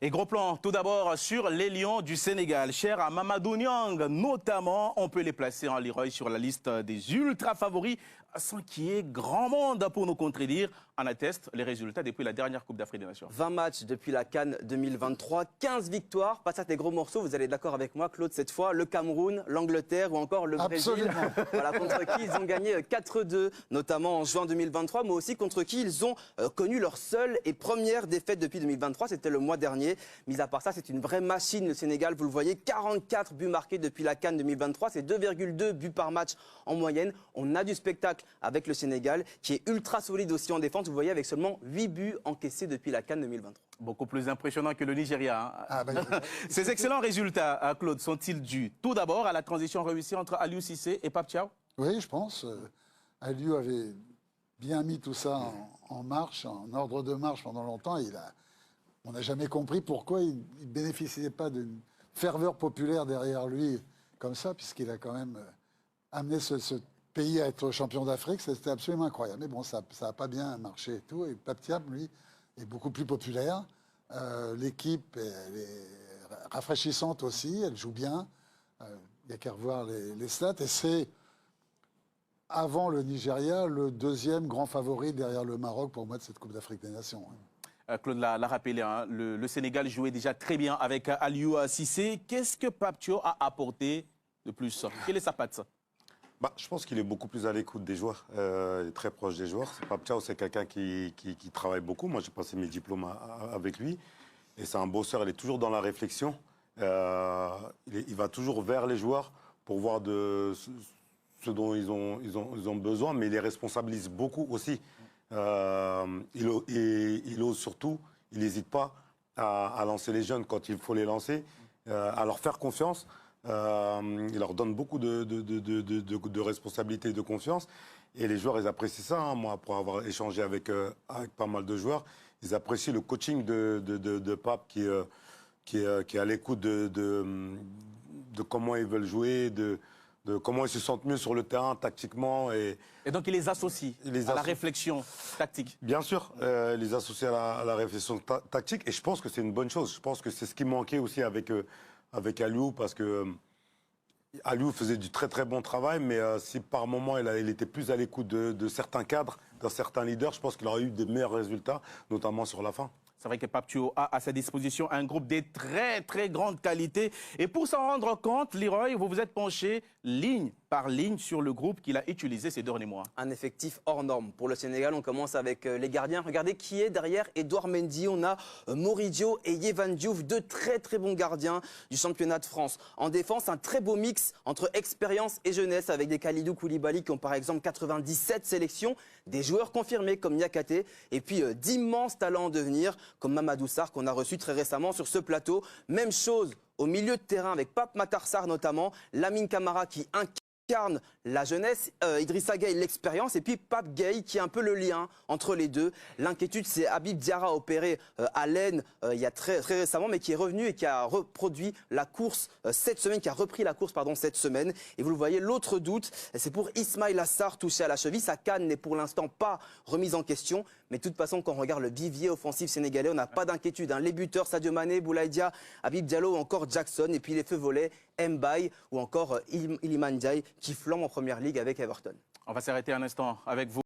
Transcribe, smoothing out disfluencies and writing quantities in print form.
Et gros plan, tout d'abord sur les Lions du Sénégal. Cher à Mamadou Niang, notamment, on peut les placer en Leroy sur la liste des ultra favoris, sans qu'il y ait grand monde pour nous contredire. En atteste les résultats depuis la dernière Coupe d'Afrique des Nations. 20 matchs depuis la CAN 2023, 15 victoires. Pas ça des gros morceaux, vous allez être d'accord avec moi, Claude, cette fois. Le Cameroun, l'Angleterre ou encore le Brésil. Voilà, contre qui ils ont gagné 4-2, notamment en juin 2023, mais aussi contre qui ils ont connu leur seule et première défaite depuis 2023. C'était le mois dernier. Mis à part ça, c'est une vraie machine, le Sénégal. Vous le voyez, 44 buts marqués depuis la CAN 2023. C'est 2,2 buts par match en moyenne. On a du spectacle avec le Sénégal, qui est ultra solide aussi en défense. Vous voyez, avec seulement 8 buts encaissés depuis la CAN 2023. Beaucoup plus impressionnant que le Nigeria. Hein. Ah ben, Ces excellents résultats, Claude, sont-ils dus tout d'abord à la transition réussie entre Aliou Cissé et Pape Thiaw? oui, je pense. Aliou avait bien mis tout ça en marche, en ordre de marche pendant longtemps. On n'a jamais compris pourquoi il ne bénéficiait pas d'une ferveur populaire derrière lui comme ça, puisqu'il a quand même amené ce pays à être champion d'Afrique. C'était absolument incroyable. Mais bon, ça n'a pas bien marché et tout. Et Pape Thiaw, lui, est beaucoup plus populaire. L'équipe elle est rafraîchissante aussi. Elle joue bien. Il n'y a qu'à revoir les stats. Et c'est, avant le Nigeria, le deuxième grand favori derrière le Maroc pour moi de cette Coupe d'Afrique des Nations. Claude l'a rappelé, hein, le Sénégal jouait déjà très bien avec Aliou Cissé. Qu'est-ce que Pape Thiaw a apporté de plus? Quelle est sa patte? Je pense qu'il est beaucoup plus à l'écoute des joueurs, il est très proche des joueurs. Pape Thiaw, c'est quelqu'un qui travaille beaucoup. Moi, j'ai passé mes diplômes avec lui. Et c'est un bosseur, il est toujours dans la réflexion. Il va toujours vers les joueurs pour voir ce dont ils ont besoin, mais il les responsabilise beaucoup aussi. Il ose surtout, il n'hésite pas à lancer les jeunes quand il faut les lancer, à leur faire confiance. Il leur donne beaucoup de responsabilités et de confiance. Et les joueurs, ils apprécient ça. Hein. Moi, pour avoir échangé avec pas mal de joueurs, ils apprécient le coaching de Pape qui est à l'écoute de comment ils veulent jouer, de comment ils se sentent mieux sur le terrain tactiquement. Et donc, il les associe à la réflexion tactique. Bien sûr, les associer à la réflexion tactique. Et je pense que c'est une bonne chose. Je pense que c'est ce qui manquait aussi avec Aliou, parce que Aliou faisait du très très bon travail, mais si par moment il était plus à l'écoute de certains cadres, de certains leaders, je pense qu'il aurait eu des meilleurs résultats, notamment sur la fin. C'est vrai que Pape Thiaw a à sa disposition un groupe de très très grande qualité. Et pour s'en rendre compte, Leroy, vous vous êtes penché ligne par ligne sur le groupe qu'il a utilisé ces derniers mois. Un effectif hors norme. Pour le Sénégal, on commence avec les gardiens. Regardez qui est derrière Edouard Mendy. On a Moridio et Yehvan Diouf, deux très très bons gardiens du championnat de France. En défense, un très beau mix entre expérience et jeunesse avec des Kalidou Koulibaly qui ont par exemple 97 sélections, des joueurs confirmés comme Niakate et puis d'immenses talents en devenir comme Mamadou Sarr qu'on a reçu très récemment sur ce plateau. Même chose au milieu de terrain avec Pape Matar Sarr notamment, Lamine Camara qui incarne la jeunesse, Idrissa Gueye l'expérience et puis Pape Gueye qui est un peu le lien entre les deux. L'inquiétude, c'est Habib Diarra opéré à l'aine il y a très récemment, mais qui est revenu et qui a reproduit la course cette semaine, qui a repris la course pardon cette semaine. Et vous le voyez, l'autre doute, c'est pour Ismaïla Assar touché à la cheville. Sa canne n'est pour l'instant pas remise en question, mais de toute façon, quand on regarde le vivier offensif sénégalais, on n'a pas d'inquiétude. Hein. Les buteurs, Sadio Mané, Boulaye Dia, Habib Diallo ou encore Jackson, et puis les feux volets, Mbaye ou encore Iliman Ndiaye qui flambe en première ligue avec Everton. On va s'arrêter un instant avec vous.